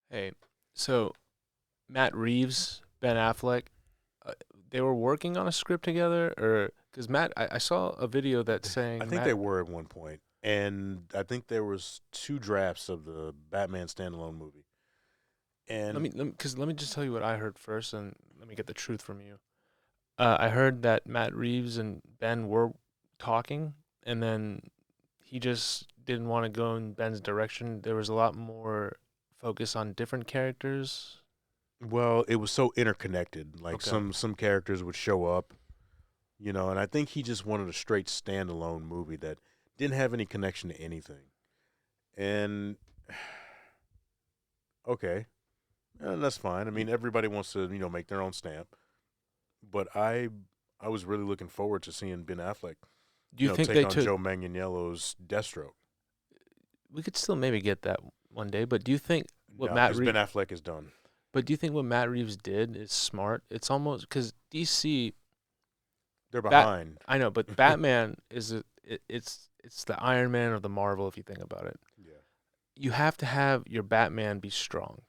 Hey, so Matt Reeves, Ben Affleck, uh, they were working on a script together, or because I saw a video that's I saying think they were at one point, and I think there was two drafts of the Batman standalone movie. And let me just tell you what I heard first, and let me get the truth from you. I heard that Matt Reeves and Ben were talking, and then he just didn't want to go in Ben's direction. There was a lot more focus on different characters. well, it was so interconnected. Like Okay. some characters would show up, and I think he just wanted a straight standalone movie that didn't have any connection to anything. And okay, that's fine. I Y- mean, everybody wants to make their own stamp, but I was really looking forward to seeing Ben Affleck, Do you think take they on took? Joe Manganiello's Deathstroke. We could still maybe get that one day, but do you think what No, because Ben Affleck is done. Do you think what Matt Reeves did is smart? It's almost because DC They're Bat. behind. I know, but Batman is it's the Iron Man of the Marvel. If you think about it, Yeah. you have to have your Batman be strong.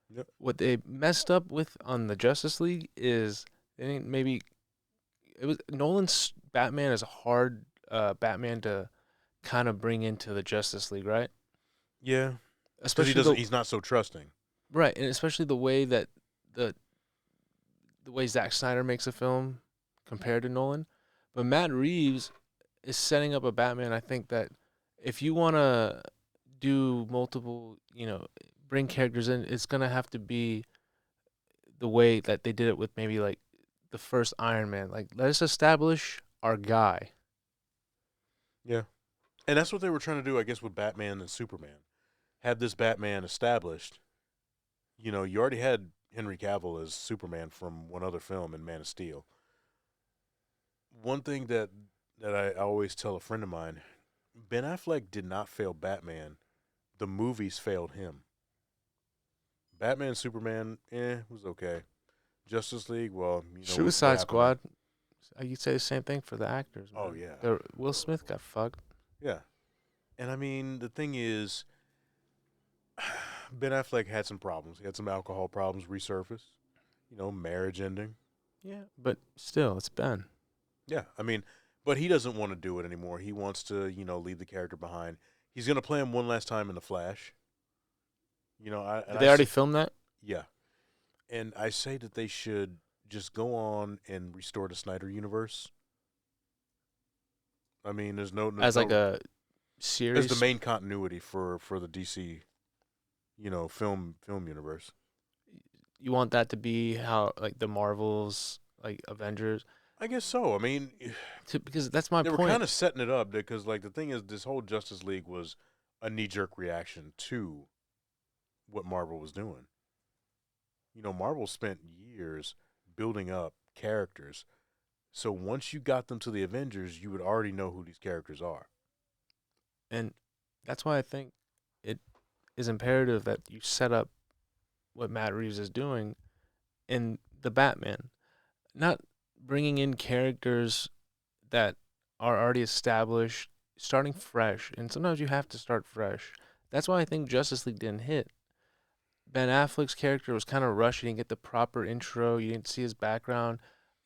Yep. What they messed up with on the Justice League is they didn't maybe it was Nolan's Batman is a hard Batman to kind of bring into the Justice League, right? Yeah, because Especially the he's not so trusting. right, and especially the way that the the way Zack Snyder makes a film compared to Nolan. But Matt Reeves is setting up a Batman. I think that if you want to do multiple, bring characters in, it's gonna have to be the way that they did it with maybe like the first Iron Man. Like, let's establish our guy. Yeah, and that's what they were trying to do, I guess, with Batman and Superman. Have this Batman established. You already had Henry Cavill as Superman from one other film in Man of Steel. One thing that I always tell a friend of mine, Ben Affleck did not fail Batman. The movies failed him. Batman Superman, was okay. Justice League, well, what Suicide happened there? Squad. You say the same thing for the actors, Oh man. yeah, Will Smith got fucked. yeah. And I mean, the thing is, Ben Affleck had some problems. He had some alcohol problems resurface. Marriage ending. Yeah, but still, it's Ben. Yeah, I mean, but he doesn't want to do it anymore. He wants to, leave the character behind. He's gonna play him one last time in the Flash. Did they already film that Yeah, and I say that they should just go on and restore the Snyder universe. I mean, there's as like no a as the series? main continuity for the DC, film universe. You want that to be how like the Marvels, like Avengers, I guess so. I mean, because that's my they were point. kind of setting it up because, like, the thing is, this whole Justice League was a knee jerk reaction to what Marvel was doing. Marvel spent years building up characters. So once you got them to the Avengers, you would already know who these characters are. And that's why I think it is imperative that you set up what Matt Reeves is doing in the Batman, not bringing in characters that are already established, starting fresh. And sometimes you have to start fresh. That's why I think Justice League didn't hit. Ben Affleck's character was kind of rushed. You didn't get the proper intro. You didn't see his background.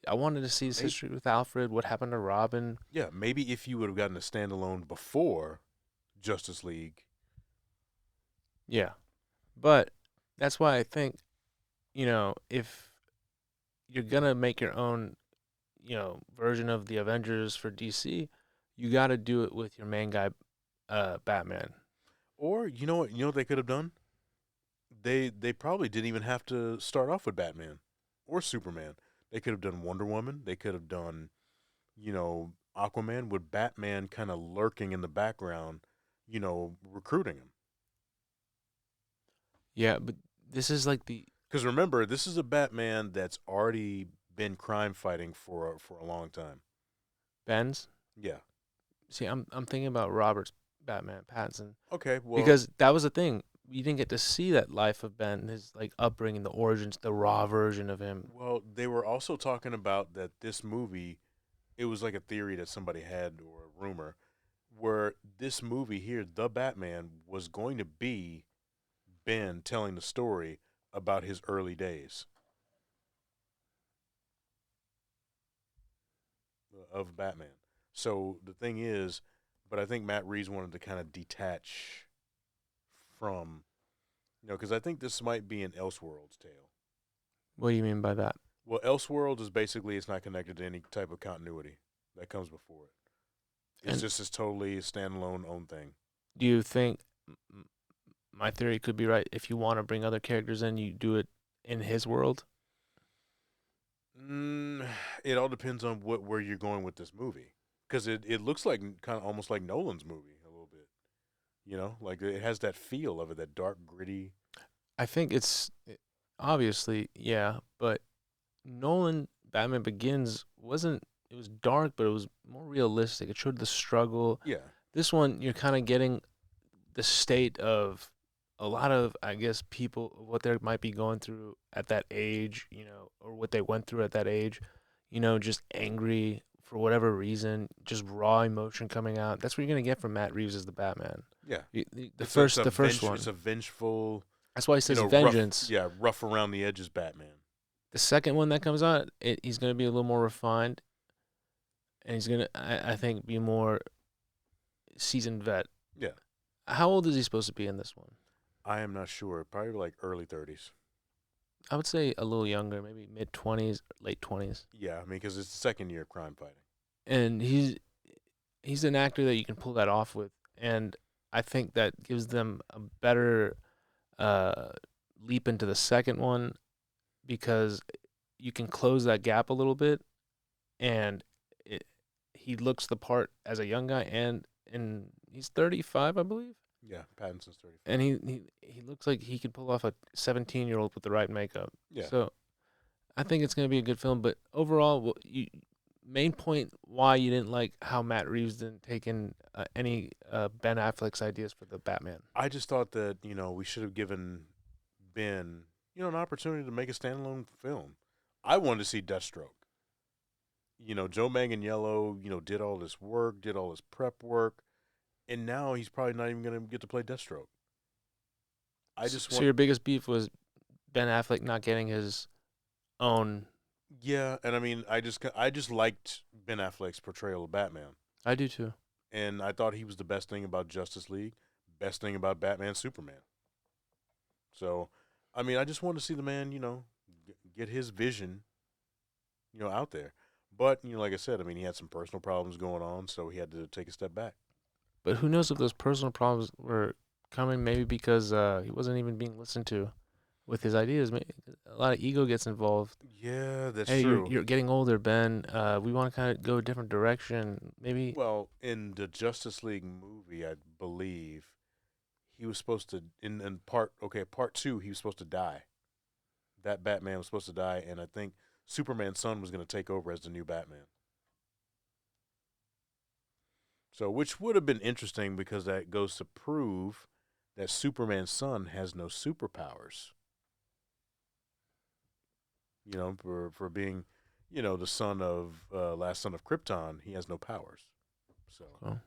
I wanted to see his Maybe, history with Alfred, what happened to Robin. yeah, maybe if you would have gotten a standalone before Justice League. Yeah. But that's why I think, if you're going to make your own, version of the Avengers for DC, you got to do it with your main guy, Batman. Or what they could have done? They probably didn't even have to start off with Batman or Superman. They could have done Wonder Woman. They could have done, Aquaman with Batman kind of lurking in the background, recruiting him. Yeah, but this is like the Because remember, this is a Batman that's already been crime fighting for a long time. Ben's. Yeah. See, I'm thinking about Robert's Batman Pattinson Okay. Well, because that was the thing. We didn't get to see that life of Ben, his like upbringing, the origins, the raw version of him. they were also talking about that this movie. It was like a theory that somebody had or a rumor where this movie here, The Batman, was going to be Ben telling the story about his early days of Batman. So the thing is, but I think Matt Reeves wanted to kind of detach from, because I think this might be an Elseworlds tale. What do you mean by that? Well, Elseworlds is basically it's not connected to any type of continuity that comes before it. It's And just this totally standalone own thing. do you think my theory could be right? If you want to bring other characters in, you do it in his world. Mm, it all depends on where you're going with this movie, because it looks like kind of almost like Nolan's movie a little bit. Like it has that feel of it, that dark, gritty. I think obviously, yeah, but Nolan Batman Begins wasn't. It was dark, but it was more realistic. It showed the struggle. Yeah, This one, you're kind of getting the state of a lot of, I guess, people, what they might be going through at that age, or what they went through at that age, just angry for whatever reason, just raw emotion coming out. That's what you're gonna get from Matt Reeves as the Batman. yeah. The It's first, the first it's one. a vengeful, That's why he says rough, vengeance. yeah, rough around the edges Batman. The second one that comes out, he's gonna be a little more refined, and he's gonna, I think, be more seasoned vet. Yeah, How old is he supposed to be in this one? I am not sure. Probably like early 30s. I would say a little younger, maybe mid 20s, late 20s. Yeah, I mean, because it's the second year of crime fighting. And he's an actor that you can pull that off with, and I think that gives them a better uh, leap into the second one because you can close that gap a little bit, and he looks the part as a young guy, and he's 35, I believe, Yeah, Pattinson's 35. and he looks like he could pull off a 17-year-old with the right makeup. Yeah. So I think it's gonna be a good film, but overall, main point why you didn't like how Matt Reeves didn't take in any Ben Affleck's ideas for the Batman. I just thought that, we should have given Ben, an opportunity to make a standalone film. I wanted to see Deathstroke. Joe Manganiello, did all this work, did all this prep work, and now he's probably not even going to get to play Deathstroke. I So, just so want, your biggest beef was Ben Affleck not getting his own. yeah, and I mean, I just liked Ben Affleck's portrayal of Batman, I do too. and I thought he was the best thing about Justice League, best thing about Batman, Superman. So, I mean, I just wanted to see the man, get his vision, out there. But like I said, I mean, he had some personal problems going on, so he had to take a step back. But who knows if those personal problems were coming maybe because he wasn't even being listened to with his ideas. A lot of ego gets involved. Yeah, that's Hey, you're true. you're getting older, Ben. We want to kind of go a different direction. Maybe. Well, in the Justice League movie, I believe he was supposed to in part two, he was supposed to die. That Batman was supposed to die, and I think Superman's son was going to take over as the new Batman. So, which would have been interesting because that goes to prove that Superman's son has no superpowers. For being, the son of last son of Krypton, he has no powers. So, Cool.